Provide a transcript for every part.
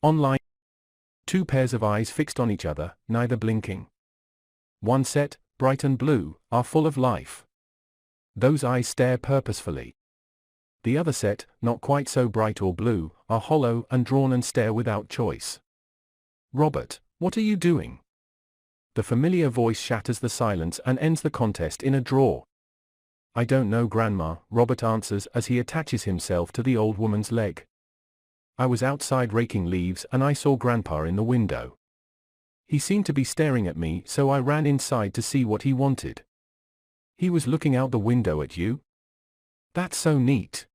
Online, two pairs of eyes fixed on each other, neither blinking. One set, bright and blue, are full of life. Those eyes stare purposefully. The other set, not quite so bright or blue, are hollow and drawn and stare without choice. Robert, what are you doing? The familiar voice shatters the silence and ends the contest in a draw. I don't know, Grandma, Robert answers as he attaches himself to the old woman's leg. I was outside raking leaves and I saw Grandpa in the window. He seemed to be staring at me, so I ran inside to see what he wanted. He was looking out the window at you? That's so neat.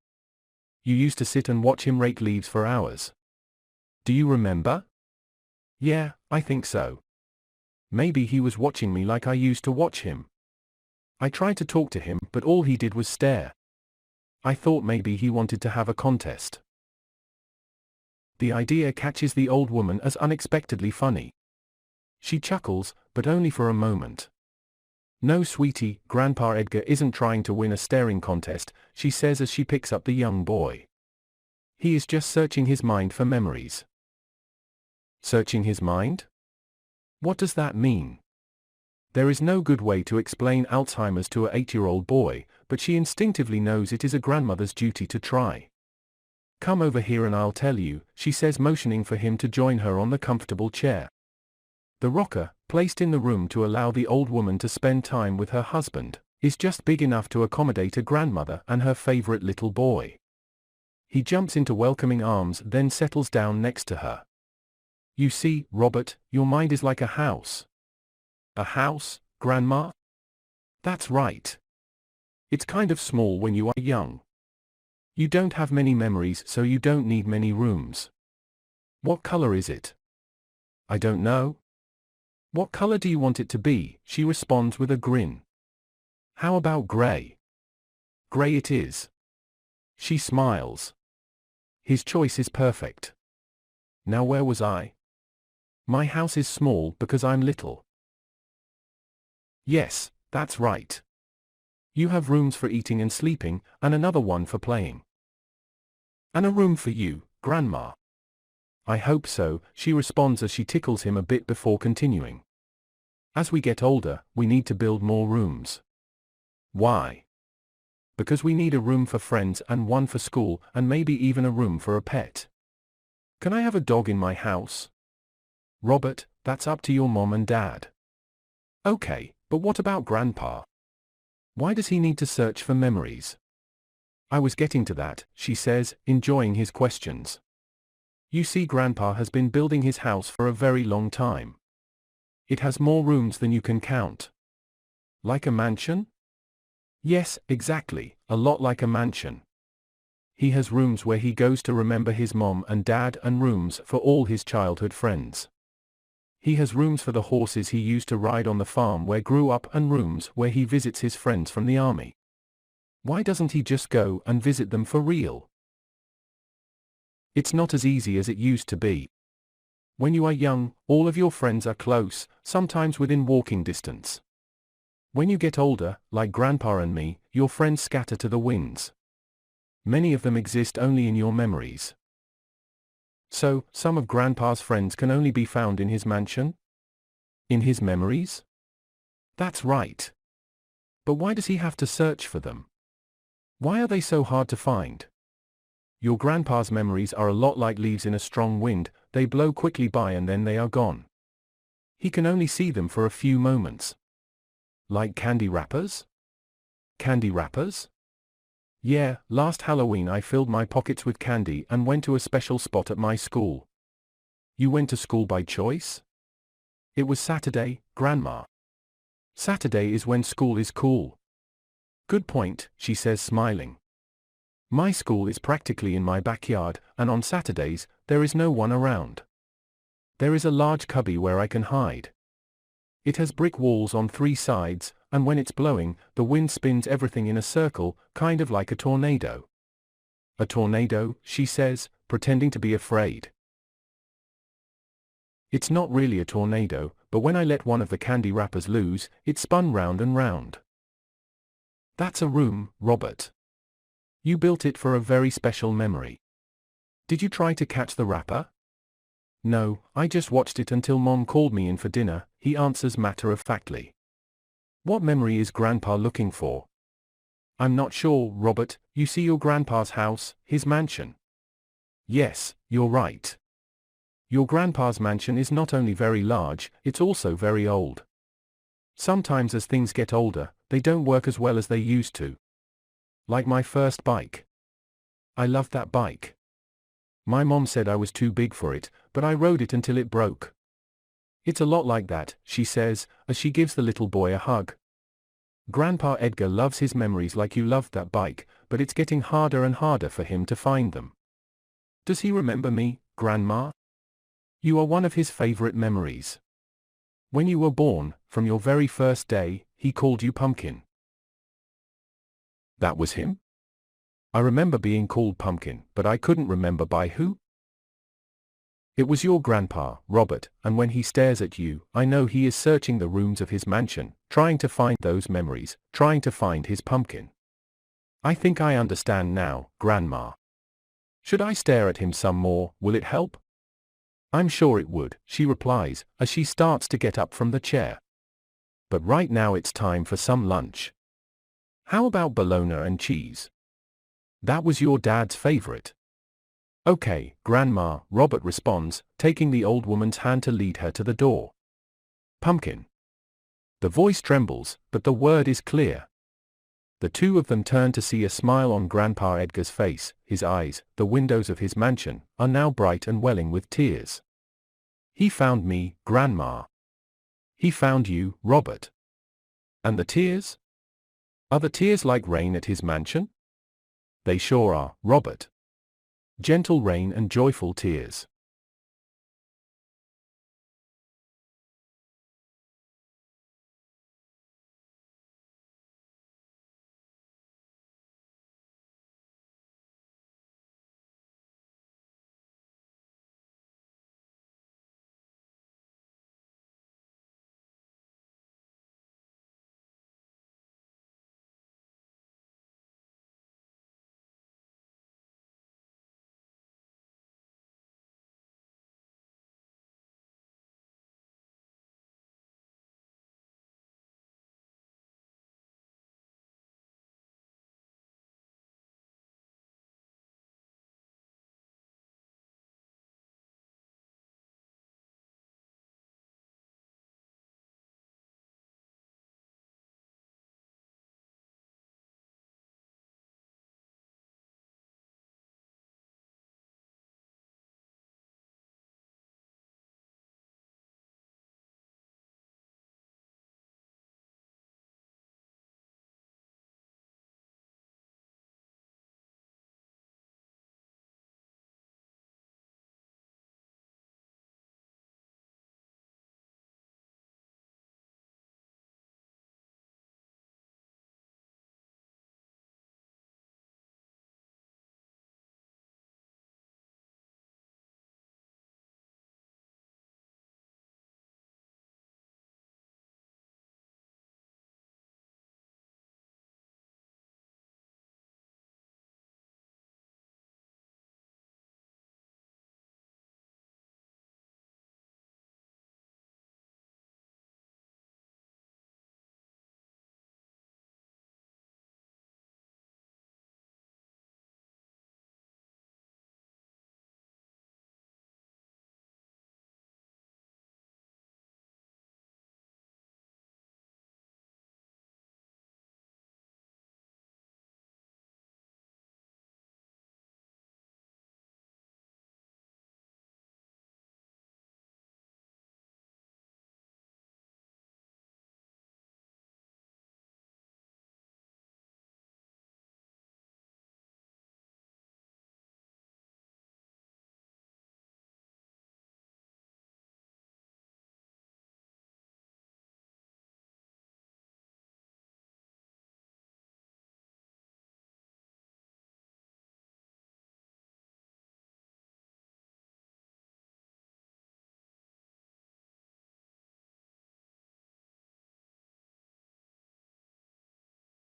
You used to sit and watch him rake leaves for hours. Do you remember? Yeah, I think so. Maybe he was watching me like I used to watch him. I tried to talk to him, but all he did was stare. I thought maybe he wanted to have a contest. The idea catches the old woman as unexpectedly funny. She chuckles, but only for a moment. No, sweetie, Grandpa Edgar isn't trying to win a staring contest, she says as she picks up the young boy. He is just searching his mind for memories. Searching his mind? What does that mean? There is no good way to explain Alzheimer's to an 8-year-old boy, but she instinctively knows it is a grandmother's duty to try. Come over here and I'll tell you, she says, motioning for him to join her on the comfortable chair. The rocker, placed in the room to allow the old woman to spend time with her husband, is just big enough to accommodate a grandmother and her favorite little boy. He jumps into welcoming arms, then settles down next to her. You see, Robert, your mind is like a house. A house, Grandma? That's right. It's kind of small when you are young. You don't have many memories, so you don't need many rooms. What color is it? I don't know. What color do you want it to be? She responds with a grin. How about gray? Gray it is. She smiles. His choice is perfect. Now where was I? My house is small because I'm little. Yes, that's right. You have rooms for eating and sleeping, and another one for playing. And a room for you, Grandma. I hope so, she responds as she tickles him a bit before continuing. As we get older, we need to build more rooms. Why? Because we need a room for friends and one for school, and maybe even a room for a pet. Can I have a dog in my house? Robert, that's up to your mom and dad. Okay, but what about Grandpa? Why does he need to search for memories? I was getting to that, she says, enjoying his questions. You see, Grandpa has been building his house for a very long time. It has more rooms than you can count. Like a mansion? Yes, exactly, a lot like a mansion. He has rooms where he goes to remember his mom and dad and rooms for all his childhood friends. He has rooms for the horses he used to ride on the farm where grew up and rooms where he visits his friends from the army. Why doesn't he just go and visit them for real? It's not as easy as it used to be. When you are young, all of your friends are close, sometimes within walking distance. When you get older, like Grandpa and me, your friends scatter to the winds. Many of them exist only in your memories. So, some of Grandpa's friends can only be found in his mansion? In his memories? That's right. But why does he have to search for them? Why are they so hard to find? Your grandpa's memories are a lot like leaves in a strong wind, they blow quickly by and then they are gone. He can only see them for a few moments. Like candy wrappers? Candy wrappers? Yeah, last Halloween I filled my pockets with candy and went to a special spot at my school. You went to school by choice? It was Saturday, Grandma. Saturday is when school is cool. Good point, she says, smiling. My school is practically in my backyard, and on Saturdays, there is no one around. There is a large cubby where I can hide. It has brick walls on 3 sides, and when it's blowing, the wind spins everything in a circle, kind of like a tornado. A tornado, she says, pretending to be afraid. It's not really a tornado, but when I let one of the candy wrappers loose, it spun round and round. That's a room, Robert. You built it for a very special memory. Did you try to catch the wrapper? No, I just watched it until Mom called me in for dinner, he answers matter-of-factly. What memory is Grandpa looking for? I'm not sure, Robert. You see your grandpa's house, his mansion? Yes, you're right. Your grandpa's mansion is not only very large, it's also very old. Sometimes as things get older, they don't work as well as they used to. Like my first bike. I loved that bike. My mom said I was too big for it, but I rode it until it broke. It's a lot like that, she says, as she gives the little boy a hug. Grandpa Edgar loves his memories like you loved that bike, but it's getting harder and harder for him to find them. Does he remember me, Grandma? You are one of his favorite memories. When you were born, from your very first day, he called you Pumpkin. That was him? I remember being called Pumpkin, but I couldn't remember by who. It was your grandpa, Robert, and when he stares at you, I know he is searching the rooms of his mansion, trying to find those memories, trying to find his pumpkin. I think I understand now, Grandma. Should I stare at him some more, will it help? I'm sure it would, she replies, as she starts to get up from the chair. But right now it's time for some lunch. How about bologna and cheese? That was your dad's favorite. Okay, Grandma, Robert responds, taking the old woman's hand to lead her to the door. Pumpkin. The voice trembles, but the word is clear. The two of them turn to see a smile on Grandpa Edgar's face. His eyes, the windows of his mansion, are now bright and welling with tears. He found me, Grandma. He found you, Robert. And the tears? Are the tears like rain at his mansion? They sure are, Robert. Gentle rain and joyful tears.